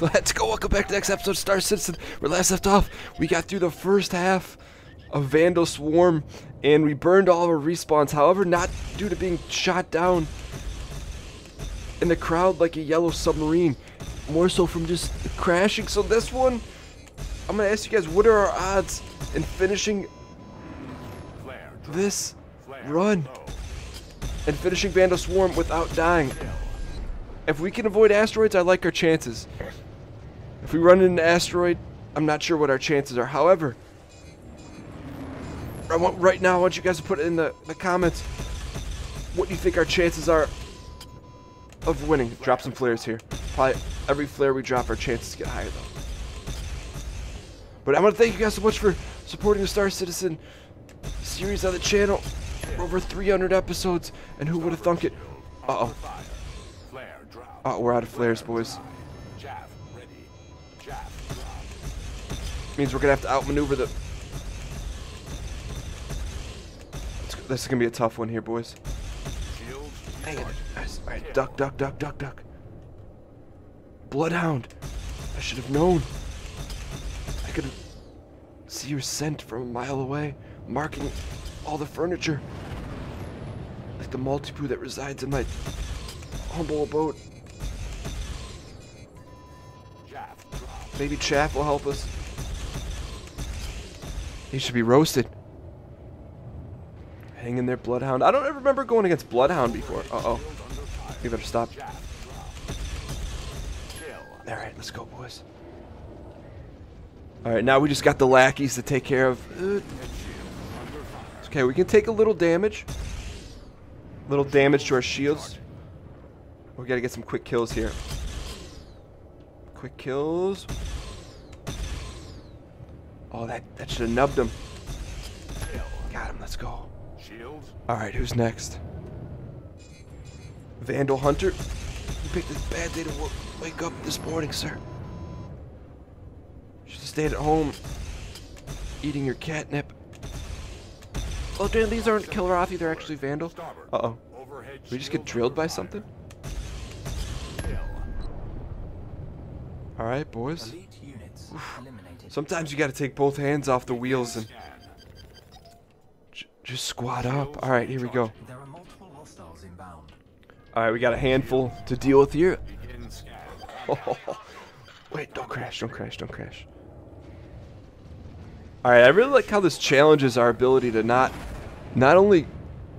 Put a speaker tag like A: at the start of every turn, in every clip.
A: Let's go. Welcome back to the next episode of Star Citizen. Where last left off, we got through the first half of Vandal Swarm, and we burned all of our respawns. However, not due to being shot down in the crowd like a yellow submarine. More so from just crashing. So this one, I'm going to ask you guys, what are our odds in finishing this run and finishing Vandal Swarm without dying? If we can avoid asteroids, I like our chances. If we run into an asteroid, I'm not sure what our chances are. However, right now, I want you guys to put it in the comments. What do you think our chances are of winning? Drop some flares here. Probably every flare we drop, our chances get higher, though. But I want to thank you guys so much for supporting the Star Citizen series on the channel. We're over 300 episodes, and who would have thunk it? Uh-oh. Oh, we're out of flares, boys. Means we're gonna have to outmaneuver the. This is gonna be a tough one here, boys. Dang it. Nice. All right, duck, duck, duck, duck, duck. Bloodhound. I should have known. I could see your scent from a mile away, marking all the furniture, like the multi-poo that resides in my humble abode. Maybe Chaff will help us. He should be roasted. Hang in there, Bloodhound. I don't ever remember going against Bloodhound before. Uh-oh. We better stop. Alright, let's go, boys. Alright, now we just got the lackeys to take care of. Okay, we can take a little damage. Little damage to our shields. We gotta get some quick kills here. Quick kills. Oh, that should have nubbed him. Got him, let's go. Alright, who's next? Vandal Hunter. You picked a bad day to wake up this morning, sir. Should have stayed at home eating your catnip. Oh, damn, these aren't Killer Offy, they're actually Vandal. Uh-oh. Did we just get drilled by something? Alright, boys. Sometimes you gotta take both hands off the wheels and just squat up. Alright, here we go. Alright, we got a handful to deal with here. Oh, wait, don't crash, don't crash, don't crash. Alright, I really like how this challenges our ability to not only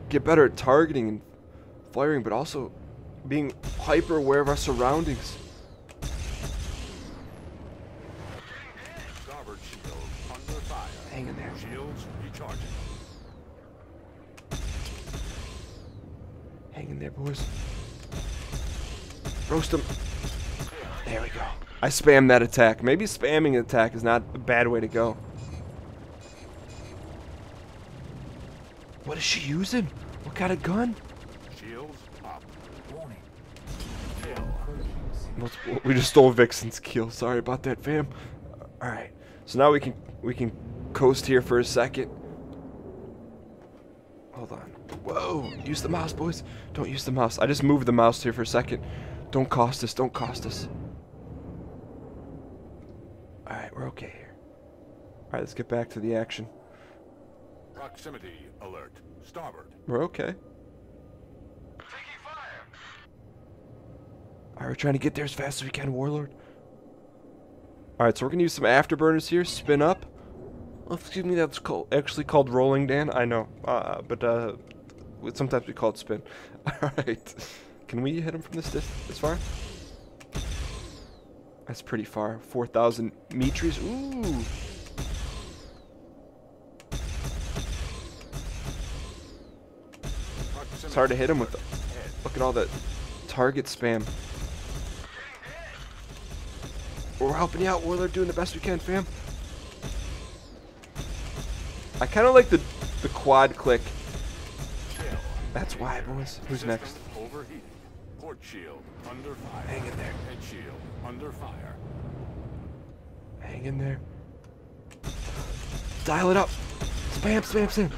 A: get better at targeting and firing, but also being hyper aware of our surroundings. Hang in there. Hang in there, boys. Roast them. There we go. I spammed that attack. Maybe spamming an attack is not a bad way to go. What is she using? What kind of gun? Shields up. We just stole Vixen's kill. Sorry about that, fam. All right. So now we can coast here for a second. Hold on. Whoa! Use the mouse, boys. Don't use the mouse. I just moved the mouse here for a second. Don't cost us. Don't cost us. All right, we're okay here. All right, let's get back to the action.
B: Proximity alert. Starboard.
A: We're okay. All right, we're trying to get there as fast as we can, Warlord. All right, so we're gonna use some afterburners here. Spin up. Oh, excuse me, that's actually called rolling, Dan. I know, but sometimes we call it spin. All right, can we hit him from this far? That's pretty far. 4,000 meters. Ooh. It's hard to hit him with. Look at all that target spam. We're helping you out, Warlord, doing the best we can, fam. I kind of like the quad click. That's why, boys. Who's next?
B: Port shield under fire.
A: Hang in there.
B: Head shield under fire.
A: Hang in there. Dial it up. Spam, spam, spam.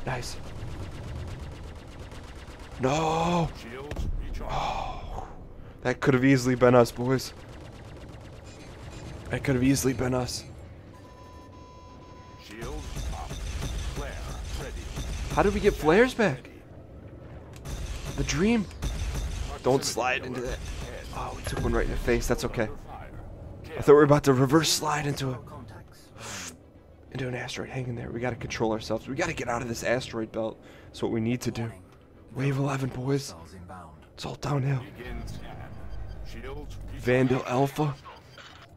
A: Nice. No. Oh, that could have easily been us, boys. It could have easily been us.
B: Shield up. Flare ready.
A: How did we get flares back? The dream. Don't slide into that. Oh, we took one right in the face. That's okay. I thought we were about to reverse slide into an asteroid. Hang in there. We got to control ourselves. We got to get out of this asteroid belt. That's what we need to do. Wave 11, boys. It's all downhill. Vandal Alpha.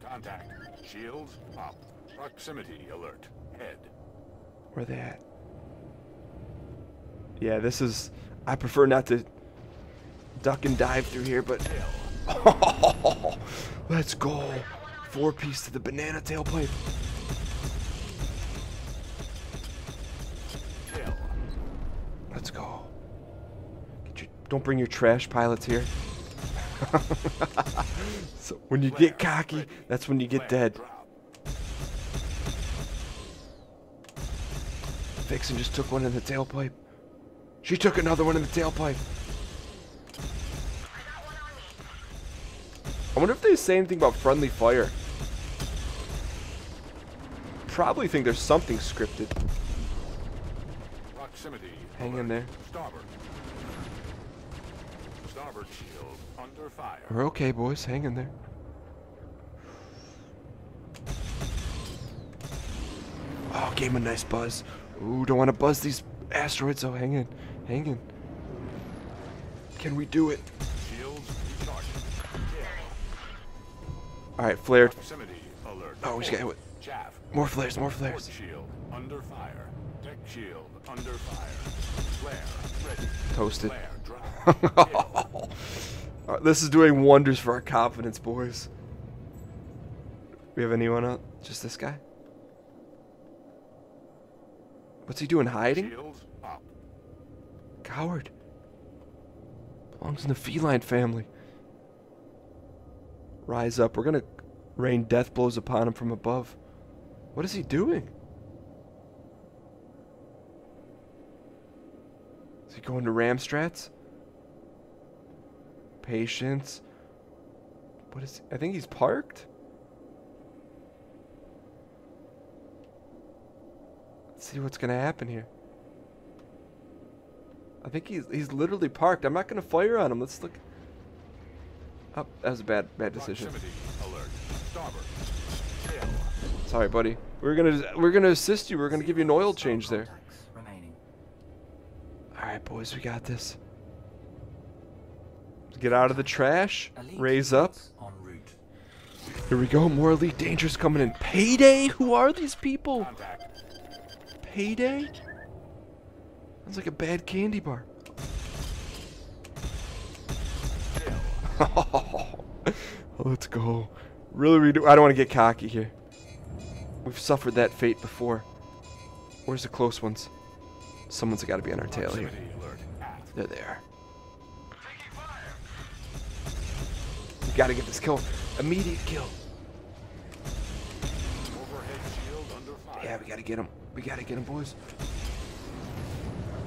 B: Contact. Shields up. Proximity alert. Head.
A: Where they at? Yeah, this is... I prefer not to duck and dive through here, but... Oh, let's go. 4-piece to the banana tailpipe. Let's go. Don't bring your trash pilots here. So when you get cocky, that's when you get dead. Vixen just took one in the tailpipe. She took another one in the tailpipe. I wonder if they say anything about friendly fire. Probably think there's something scripted.
B: Proximity.
A: Hang in there.
B: Starboard. Starboard shield under fire.
A: We're okay, boys. Hang in there. Oh, gave him a nice buzz. Ooh, don't want to buzz these asteroids, though. Hang in. Hang in. Can we do it?
B: Shields recharging.
A: Alright, flared.
B: Proximity alert.
A: Oh, we just got hit with
B: Chaff.
A: more flares, more
B: Port
A: flares.
B: shield under fire. Deck shield under fire. Flare ready.
A: Toasted.
B: Flare drop.
A: This is doing wonders for our confidence, boys. We have anyone else? Just this guy? What's he doing, hiding?
B: Shields up.
A: Coward. Belongs in the feline family. Rise up. We're gonna rain death blows upon him from above. What is he doing? Is he going to Ramstrats? Patience. What is... I think he's parked. Let's see what's gonna happen here. I think he's literally parked. I'm not gonna fire on him. Let's look. Oh, that was a bad decision.
B: Proximity alert. Starboard. Tail.
A: Sorry, buddy. We're gonna assist you. We're gonna give you an oil change there. All right, boys, we got this. Get out of the trash. Raise up. Here we go. More elite dangers coming in. Payday? Who are these people?
B: Contact.
A: Payday? Sounds like a bad candy bar. Let's go. Really, I don't want to get cocky here. We've suffered that fate before. Where's the close ones? Someone's got to be on our tail here. There they are. We got to get this kill. Immediate kill.
B: Overhead shield under fire.
A: Yeah, we got to get him. We got to get him, boys.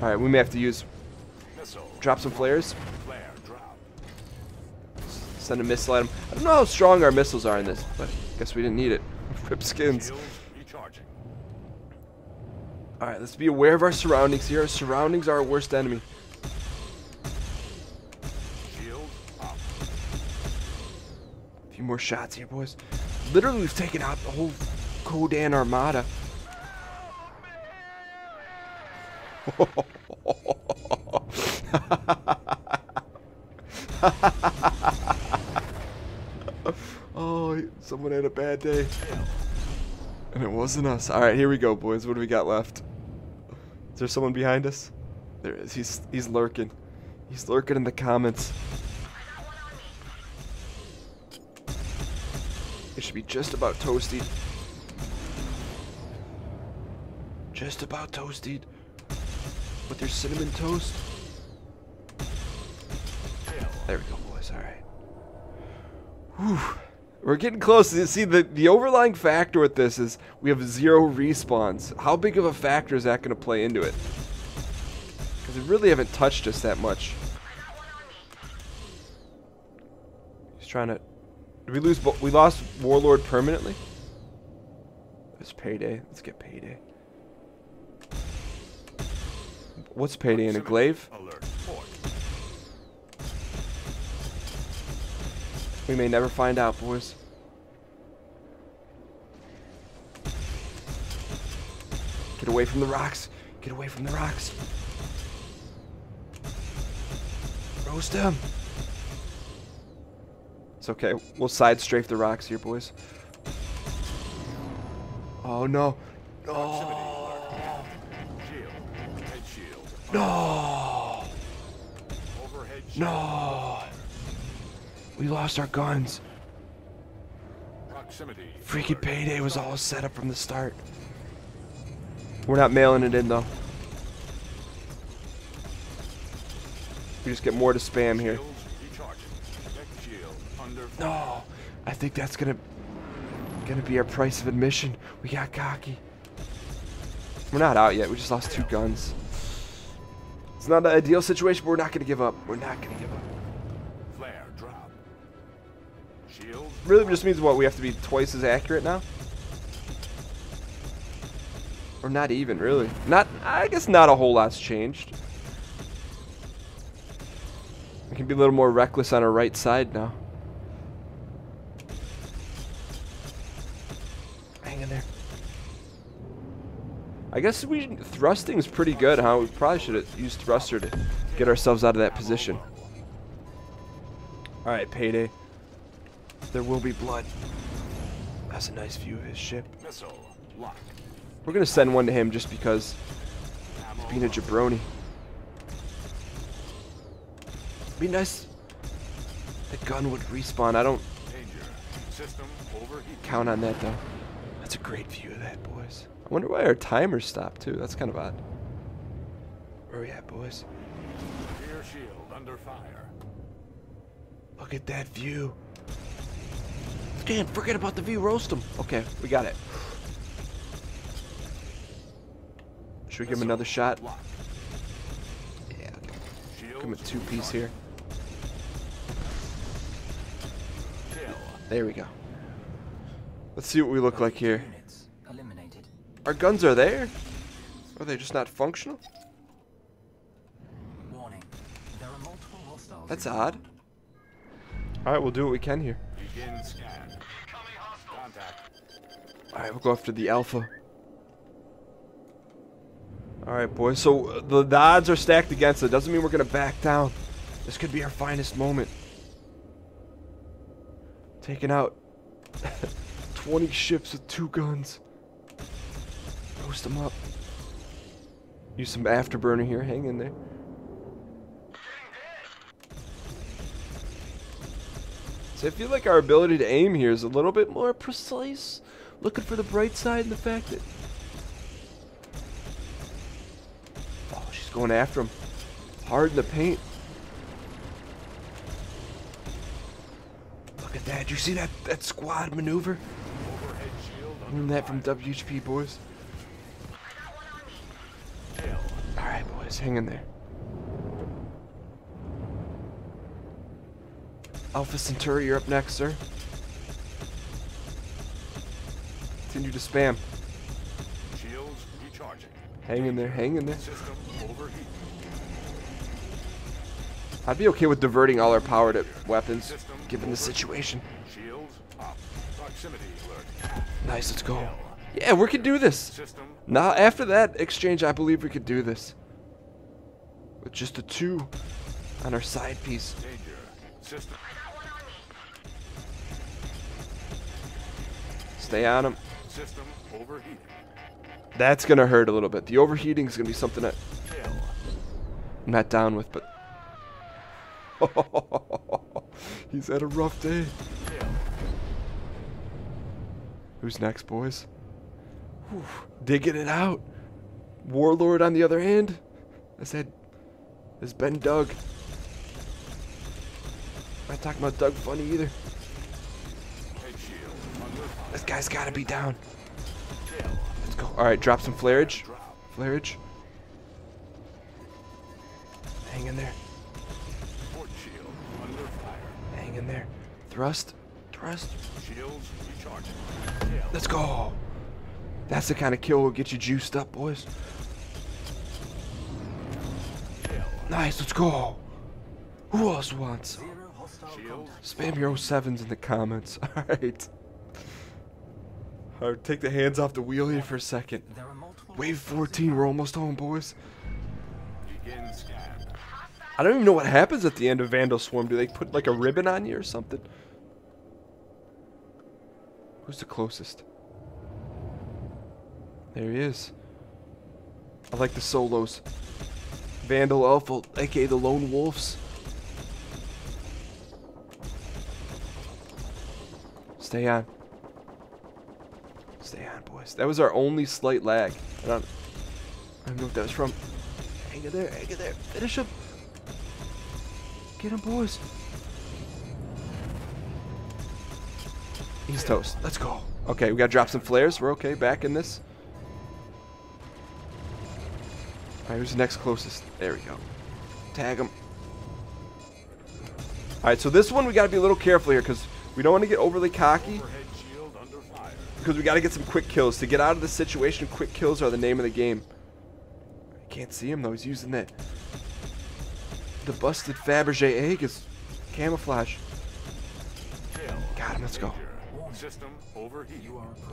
A: All right, we may have to use...
B: Missile.
A: Drop some flares.
B: Flare drop.
A: Send a missile at him. I don't know how strong our missiles are in this, but I guess we didn't need it. Rip skins.
B: Shields recharging.
A: Alright, let's be aware of our surroundings here. Our surroundings are our worst enemy.
B: Shield up.
A: A few more shots here, boys. Literally, we've taken out the whole Kodan Armada. Oh, someone had a bad day. And it wasn't us. Alright, here we go, boys. What do we got left? Is there someone behind us? There is. He's lurking. He's lurking in the comments. It should be just about toasted. Just about toasted. With their cinnamon toast. There we go, boys. Alright. Whew. We're getting close. See, the overlying factor with this is we have 0 respawns. How big of a factor is that going to play into it? Because they really haven't touched us that much. He's trying to Did we lose? We lost Warlord permanently. It's payday. Let's get payday. What's payday in a glaive? We may never find out, boys. Get away from the rocks. Get away from the rocks. Roast him. It's okay. We'll side strafe the rocks here, boys. Oh no. No. No. No. We lost our guns. Freaking payday was all set up from the start. We're not mailing it in though. We just get more to spam here. No, I think that's gonna be our price of admission. We got cocky. We're not out yet. We just lost 2 guns. It's not an ideal situation, but we're not gonna give up. We're not gonna give up.
B: Flare drop. Shield.
A: Really just means what? We have to be twice as accurate now? Or not even, really. Not. I guess not a whole lot's changed. We can be a little more reckless on our right side now. Hang in there. I guess thrusting's pretty good, huh? We probably should have used thruster to get ourselves out of that position. Alright, payday. There will be blood. That's a nice view of his ship. We're gonna send one to him just because he's being a jabroni. Be nice. The gun would respawn. I don't count on that though. That's a great view of that, boys. I wonder why our timer stopped too. That's kind of odd. Where are we at, boys?
B: Rear shield under fire.
A: Look at that view. Dan, forget about the view. Roast him. Okay, we got it. Should we give him another shot? Yeah. Give him a 2-piece here. There we go. Let's see what we look like here. Our guns are there? Are they just not functional? That's odd. Alright, we'll do what we can here. Alright, we'll go after the alpha. Alright, boys. So the odds are stacked against it. Doesn't mean we're going to back down. This could be our finest moment. Taking out 20 ships with 2 guns. Roast them up. Use some afterburner here. Hang in there. So I feel like our ability to aim here is a little bit more precise. Looking for the bright side and the fact that... Oh, she's going after him. Hard in the paint. Look at that. Did you see that squad maneuver? Learned that from WHP, boys. Alright, boys. Hang in there. Alpha Centauri, you're up next, sir. Continue to spam.
B: Shields recharging.
A: Hang in there, hang in there.
B: System overheat.
A: I'd be okay with diverting all our power to weapons, given the situation.
B: Shields up. Proximity alert.
A: Nice, let's go. Yeah, we could do this.
B: System.
A: Now, after that exchange, I believe we could do this. With just the 2 on our side piece.
B: Danger. System.
A: Stay on him.
B: System overheating.
A: That's going to hurt a little bit. The overheating is going to be something that I'm not down with, but... He's had a rough day. Who's next, boys? Whew. Digging it out. Warlord on the other hand. I said, has been Doug. I'm not talking about Doug Funny either. This guy's got to be down. Let's go. All right, drop some flareage. Flareage. Hang in there. Hang in there. Thrust. Rest.
B: Shields recharging.
A: Let's go. That's the kind of kill will get you juiced up, boys. Nice, let's go. Who else wants? Spam your 07s in the comments. Alright. Alright, take the hands off the wheel here for a second. Wave 14, we're almost home, boys.
B: Begin scan.
A: I don't even know what happens at the end of Vandal Swarm. Do they put like a ribbon on you or something? Who's the closest? There he is. I like the solos. Vandal Alpha, aka the Lone Wolves. Stay on. Stay on, boys. That was our only slight lag. I don't know what that was from. Hang in there, hang in there. Finish him. Get him, boys. He's toast. Let's go. Okay, we gotta drop some flares. We're okay. Back in this. Alright, who's the next closest? There we go. Tag him. Alright, so this one we gotta be a little careful here because we don't want to get overly cocky.
B: Overhead shield under fire.
A: Because we gotta get some quick kills. To get out of the situation, quick kills are the name of the game. I can't see him though. He's using that. The busted Fabergé egg is camouflage. Got him. Let's go.
B: System overheat.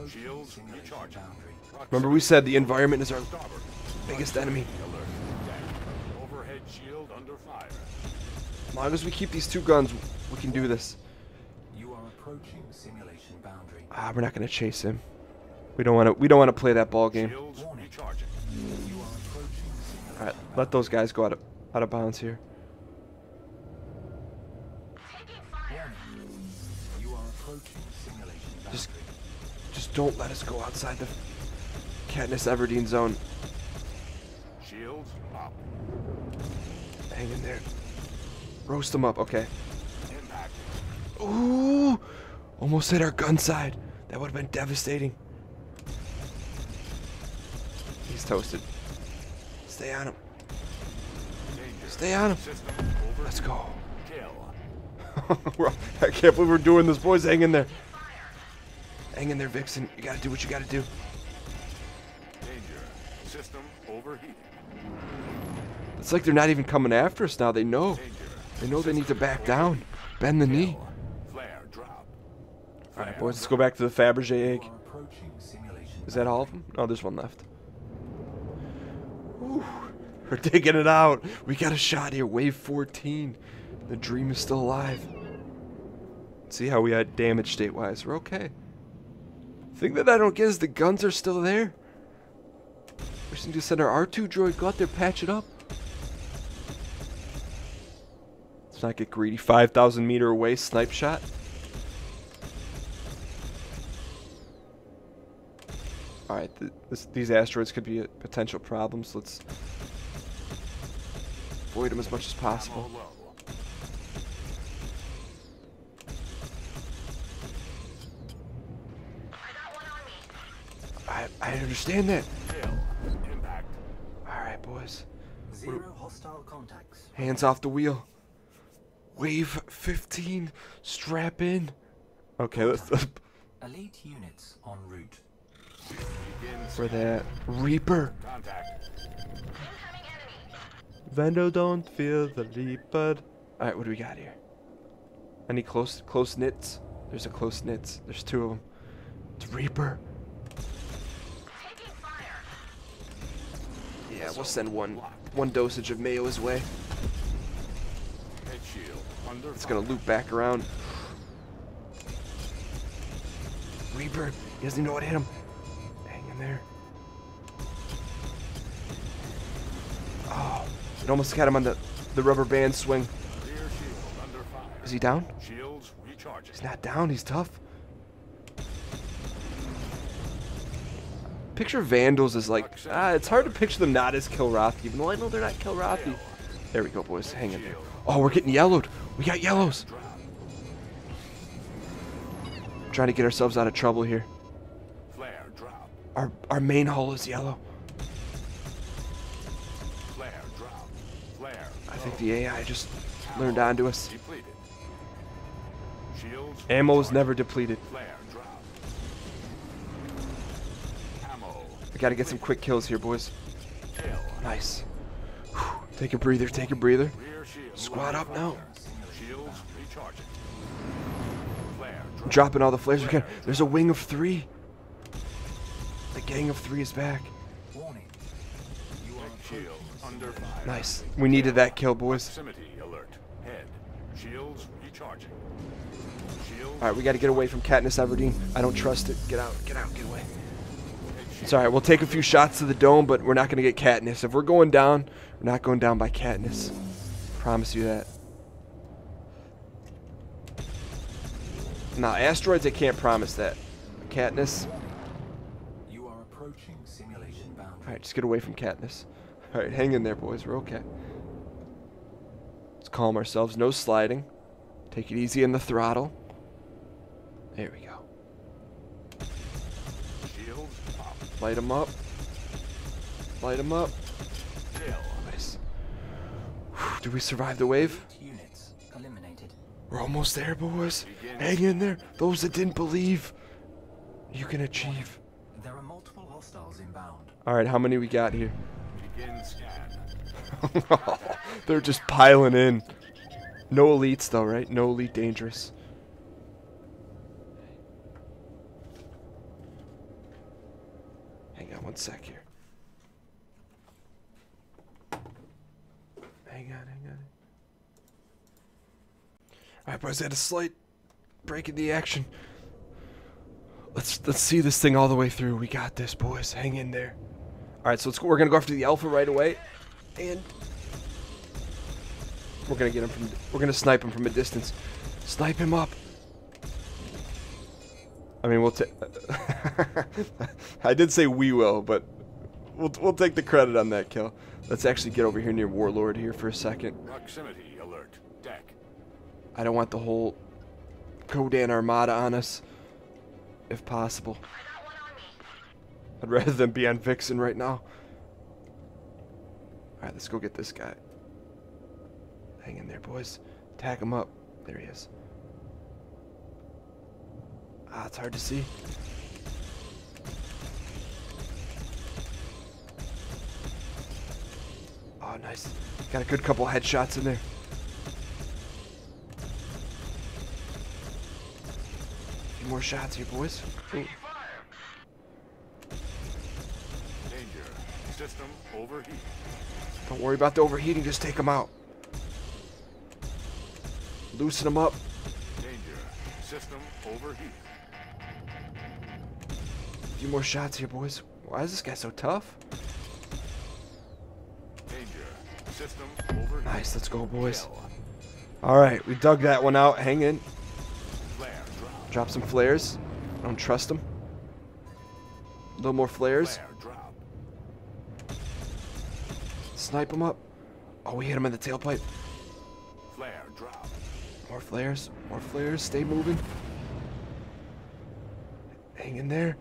B: Shields recharging.
A: Remember we said the environment is our biggest enemy.
B: Overhead shield under fire.
A: As long as we keep these two guns, we can do this.
C: You are approaching simulation boundary.
A: Ah, we're not gonna chase him. We don't want to play that ball game.
B: Shields recharging.
C: You are approaching simulation.
A: All right, let those guys go out of bounds here.
C: You are approaching simulation boundary.
A: Just don't let us go outside the Katniss Everdeen zone.
B: Shields up.
A: Hang in there. Roast them up. Okay.
B: Impact.
A: Ooh! Almost hit our gun side. That would have been devastating. He's toasted. Stay on him.
B: Danger.
A: Stay on him.
B: System over.
A: Let's go.
B: Kill.
A: I can't believe we're doing this, boys. Hang in there. Hang in there, Vixen. You gotta do what you gotta do.
B: Danger. System overheating.
A: It's like they're not even coming after us now. They know.
B: Danger.
A: They know they need to back down. Bend the knee.
B: Flare drop.
A: Alright, boys. Let's go back to the Fabergé egg.
C: You are approaching simulation.
A: Is that all of them? No, there's one left. Whew. We're digging it out. We got a shot here. Wave 14. The dream is still alive. See how we had damage state-wise. We're okay. The thing that I don't get is the guns are still there. We just need to send our R2 droid. Go out there, patch it up. Let's not get greedy. 5,000 meter away snipe shot. Alright, these asteroids could be a potential problem, so let's avoid them as much as possible.
B: Ammo low.
A: I understand that.
B: Kill. Impact.
A: Alright, boys.
C: Zero hostile contacts.
A: Hands off the wheel. Wave 15. Strap in. Okay, let's...
C: Elite units en route.
B: Begin
A: For that Reaper.
B: contact.
A: Vandal don't feel the Reaper. Alright, what do we got here? Any close knits? There's a close knits. There's two of them. It's Reaper. Yeah, we'll send one dosage of mayo his way.
B: Head shield under
A: It's
B: fire.
A: gonna loop back around. Reaper, he doesn't even know what hit him. Hang in there. Oh, it almost got him on the rubber band swing.
B: Rear shield under fire.
A: Is he down?
B: Shields recharging.
A: He's not down, he's tough. Picture Vandals as like, it's hard to picture them not as Kilrathi, even though I know they're not Kilrathi. There we go, boys, hang in there. Oh, we're getting yellowed. We got yellows. Trying to get ourselves out of trouble here.
B: Flare drop.
A: Our main hull is yellow.
B: Flare drop. Flare.
A: I think the AI just learned onto us.
B: Depleted. Shields.
A: Ammo's never depleted.
B: Flare drop. Ammo.
A: I gotta get some quick kills here, boys.
B: Kill.
A: Nice. Whew. Take a breather, take a breather.
B: Rear shield.
A: Squad up now.
B: Shields recharging. Flare drop.
A: Dropping all the flares we can. There's a wing of 3. The gang of 3 is back.
C: Warning. You are
B: Shield under fire.
A: Nice. We needed that kill, boys.
B: Proximity alert. Head. Shields recharging. Shields.
A: Alright, we gotta get away from Katniss Everdeen. I don't trust it. Get out, get out, get away. It's alright, we'll take a few shots to the dome, but we're not gonna get Katniss. If we're going down, we're not going down by Katniss. Promise you that. Now, asteroids, I can't promise that. Katniss.
C: You are approaching simulation boundary.
A: Alright, just get away from Katniss. Alright, hang in there, boys. We're okay. Let's calm ourselves. No sliding. Take it easy in the throttle. There we go.
B: Shields up.
A: Light them up. Light them up.
B: Kill.
A: Nice. Whew, did we survive the wave?
C: 8 units eliminated.
A: We're almost there, boys. Hang in there. Those that didn't believe, you can achieve.
C: There are multiple hostiles inbound.
A: Alright, how many we got here?
B: Begin scan.
A: They're just piling in. No elites, though, right? No elite dangerous. Hang on one sec here. Hang on. Alright, boys, I had a slight break in the action. Let's see this thing all the way through. We got this, boys. Hang in there. Alright, so we're gonna go after the Alpha right away. And we're gonna get him from we're gonna snipe him from a distance. Snipe him up. I mean, we'll take I did say we will, but we'll take the credit on that kill. Let's actually get over here near Warlord here for a second.
B: Proximity alert. Deck.
A: I don't want the whole Kodan Armada on us, if possible. I'd rather than be on Vixen right now. Alright, let's go get this guy. Hang in there, boys. Tack him up. There he is. Ah, it's hard to see. Oh, nice. Got a good couple headshots in there. A few more shots here, boys. Ooh.
B: Danger. System overheat.
A: Don't worry about the overheating, just take them out. Loosen them up.
B: Danger. System overheat.
A: A few more shots here, boys. Why is this guy so tough?
B: Danger. System overheat.
A: Nice, let's go, boys.
B: Kill.
A: Alright, we dug that one out. Hang in.
B: Flare drop.
A: Drop some flares. I don't trust them. A little more flares.
B: Flare drop.
A: Snipe them up. Oh, we hit him in the tailpipe.
B: Flare drop.
A: More flares. More flares. Stay moving. Hang in there.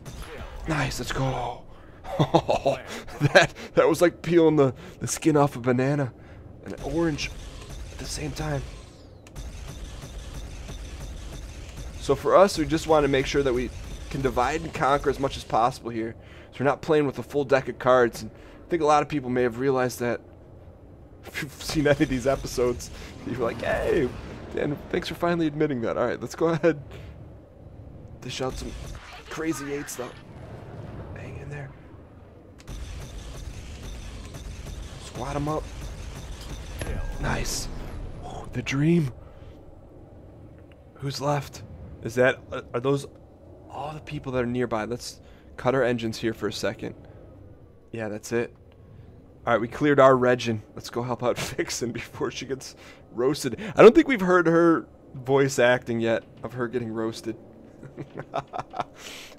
B: Kill.
A: Nice, let's go. Oh, that was like peeling the skin off a banana and an orange at the same time. So for us, we just want to make sure that we can divide and conquer as much as possible here. So we're not playing with a full deck of cards. And I think a lot of people may have realized that. If you've seen any of these episodes, you're like, hey, Dan, thanks for finally admitting that. All right, let's go ahead. Dish out some crazy 8s, though. Hang in there. Squat them up.
B: Kill.
A: Nice. Ooh, the dream. Who's left? Is that, are those all the people that are nearby? Let's cut our engines here for a second. Yeah, that's it. Alright, we cleared our region. Let's go help out Vixen before she gets roasted. I don't think we've heard her voice acting yet of her getting roasted.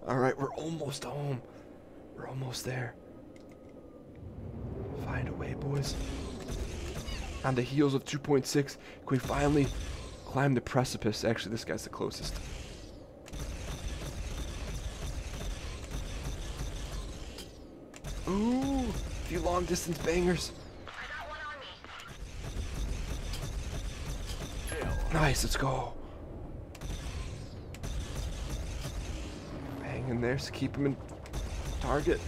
A: Alright, we're almost home. We're almost there. Find a way, boys. On the heels of 2.6, can we finally climb the precipice? Actually, this guy's the closest. Ooh, a few long distance bangers. Nice, let's go. Hang in there, so keep him in target.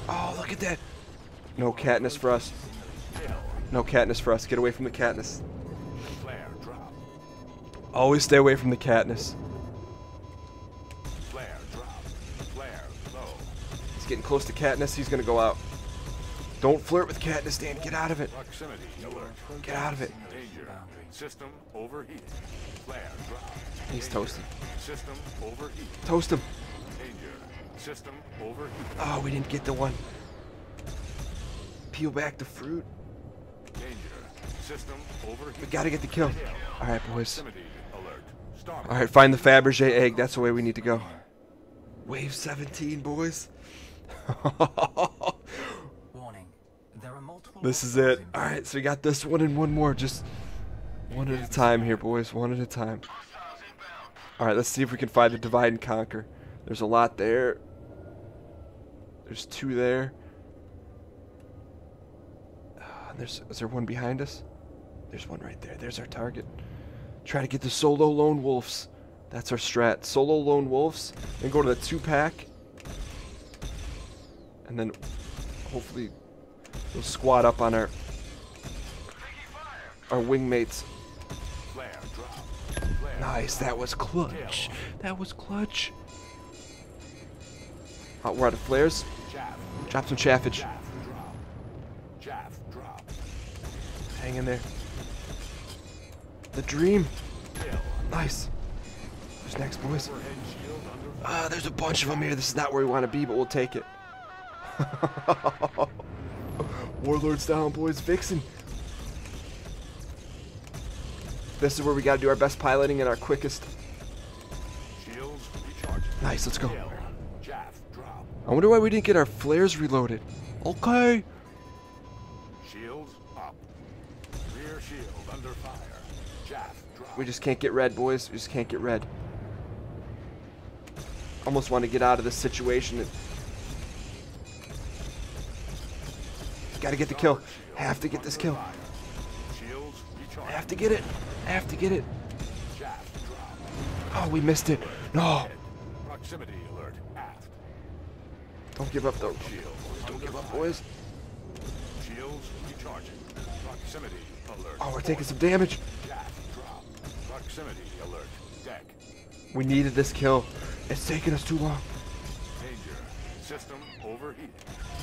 A: Oh, look at that. No Katniss for us. No Katniss for us. Get away from the Katniss.
B: Flare drop.
A: Always stay away from the Katniss.
B: Flare drop. Flare low.
A: He's getting close to Katniss. He's gonna go out. Don't flirt with Katniss, Dan. Get out of it.
B: Proximity alert.
A: Get out of it.
B: Danger. System overheat. Flare drop.
A: He's
B: Danger.
A: toasted.
B: System overheat.
A: Toast him.
B: Danger. System overheat.
A: Oh, we didn't get the one. Peel back the fruit.
B: Danger. System overheat.
A: We gotta get the kill. All right, boys.
B: Proximity alert. Stop.
A: All right, find the Fabergé egg. That's the way we need to go. Wave 17, boys.
C: Warning. There are multiple
A: This is it. All right, so we got this one and one more. Just one at a time here, boys. One at a time. All right, let's see if we can find the divide and conquer. There's a lot there. There's two there. Is there one behind us? There's one right there. There's our target. Try to get the solo lone wolves. That's our strat. Solo lone wolves. Then go to the 2-pack. And then hopefully we'll squad up on our wingmates.
B: Flare drop. Flare.
A: Nice. That was clutch. That was clutch. We're out of flares.
B: Chaff.
A: Drop some chaffage.
B: Chaff drop. Chaff drop.
A: Hang in there. The dream.
B: Kill.
A: Nice. Who's next, boys?
B: Overhead shield under fire.
A: There's a bunch of them here. This is not where we want to be, but we'll take it. Warlord's down, boys. Vixen. This is where we got to do our best piloting and our quickest.
B: Shields recharging.
A: Nice, let's go.
B: Kill. Chaff drop.
A: I wonder why we didn't get our flares reloaded. Okay.
B: Shields up. Rear shield under fire. Chaff drop.
A: We just can't get red, boys. We just can't get red. Almost want to get out of this situation. Gotta get the kill. Have to get this kill.
B: Shields recharging.
A: Have to get it. Have to get it.
B: Chaff drop.
A: Oh, we missed it. No.
B: Proximity alert aft.
A: Don't give up, though.
B: Shield.
A: Don't give up, boys.
B: Shields recharging. Proximity alert.
A: Oh, we're taking some damage.
B: Chaff drop. Proximity alert. Deck.
A: We needed this kill. It's taking us too long.
B: Danger. System overheat.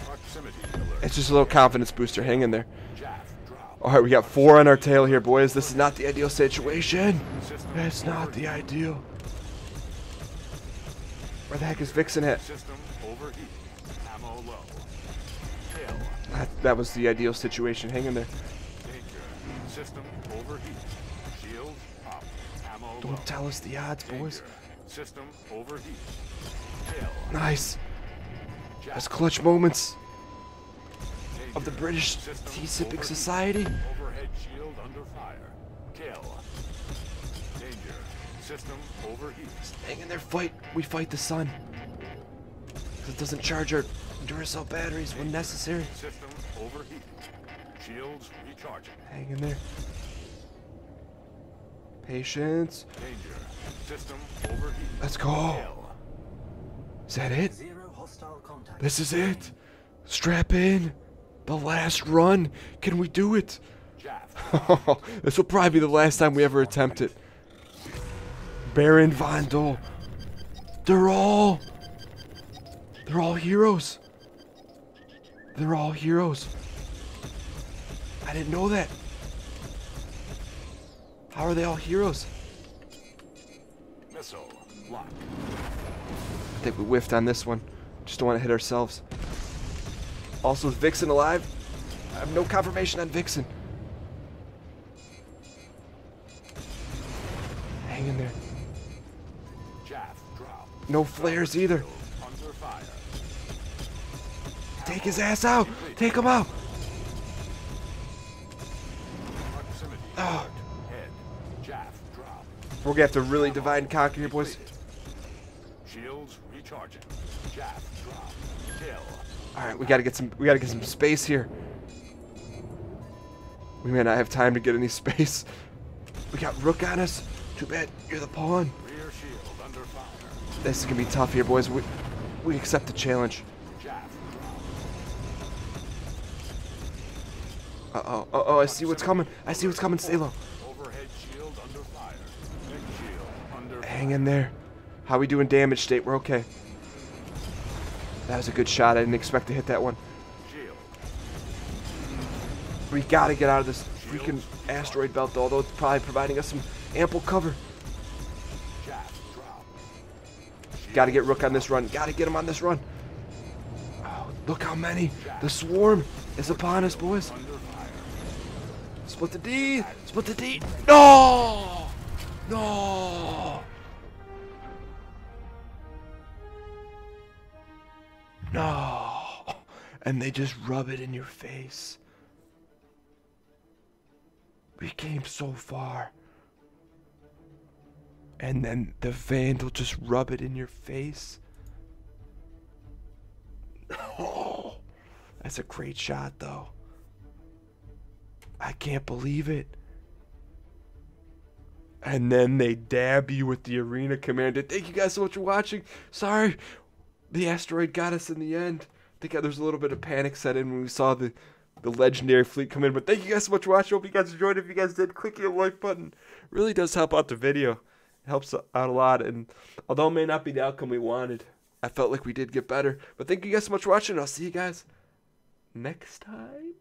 B: Proximity alert.
A: It's just a little confidence booster. Hang in there.
B: Chaff drop.
A: All right, we got 4 on our tail here, boys. This is not the ideal situation.
B: System
A: It's not the ideal. Where the heck is Vixen at?
B: System overheat. Ammo low. Kill.
A: That was the ideal situation. Hang in there.
B: Danger. System overheat. Shield up. Ammo low.
A: Don't tell us the odds, boys.
B: Danger. System overheat. Kill.
A: Nice.
B: Jack.
A: That's clutch moments
B: Danger.
A: of the British
B: System
A: Tea-Sipping
B: overheat.
A: Society.
B: Overhead shield under fire. Kill. Danger. System overheat.
A: Hang in there, fight. We fight the sun. 'Cause it doesn't charge our Duracell batteries when necessary.
B: System overheat. Shields recharging.
A: Hang in there. Patience.
B: Danger. System overheat.
A: Let's go.
B: Kill.
A: Is that it?
C: Zero hostile contact.
A: This is it. Strap in. The last run. Can we do it?
B: Chaff.
A: This will probably be the last time we ever attempt it. Baron Vandal. They're all heroes. They're all heroes. I didn't know that. How are they all heroes?
B: Missile lock.
A: I think we whiffed on this one. Just don't want to hit ourselves. Also, is Vixen alive? I have no confirmation on Vixen. Hang in there.
B: Chaff drop.
A: No flares either.
B: Under fire.
A: Take his ass out. Take him out.
B: Proximity
A: Oh.
B: alert. Head. Chaff drop.
A: We're gonna have to really divide and conquer here, boys.
B: Shields recharging. Chaff drop. Kill.
A: All right, we gotta get some space here. We may not have time to get any space. We got Rook on us. Too bad you're the pawn.
B: Rear shield under fire.
A: This is gonna be tough here, boys. We accept the challenge.
B: Chaff
A: Uh-oh, I see what's coming. I see what's coming. Stay low.
B: overhead shield under fire. Tech shield under
A: Hang in there. How we doing damage state? We're okay. That was a good shot. I didn't expect to hit that one.
B: shield.
A: We gotta get out of this freaking asteroid belt, although it's probably providing us some ample cover.
B: Chaff drop.
A: Gotta get Rook on this run. Gotta get him on this run. Oh, look how many. The swarm is upon us, boys.
B: Under fire.
A: Split the D. Split the D. No! No! No! And they just rub it in your face. We came so far. And then the Vandal just rub it in your face. Oh, that's a great shot, though. I can't believe it. And then they dab you with the Arena Commander. Thank you guys so much for watching. Sorry, the asteroid got us in the end. I think there's a little bit of panic set in when we saw the legendary fleet come in. But thank you guys so much for watching. Hope you guys enjoyed. If you guys did, click the like button. It really does help out the video. It helps out a lot. And although it may not be the outcome we wanted, I felt like we did get better. But thank you guys so much for watching. I'll see you guys next time.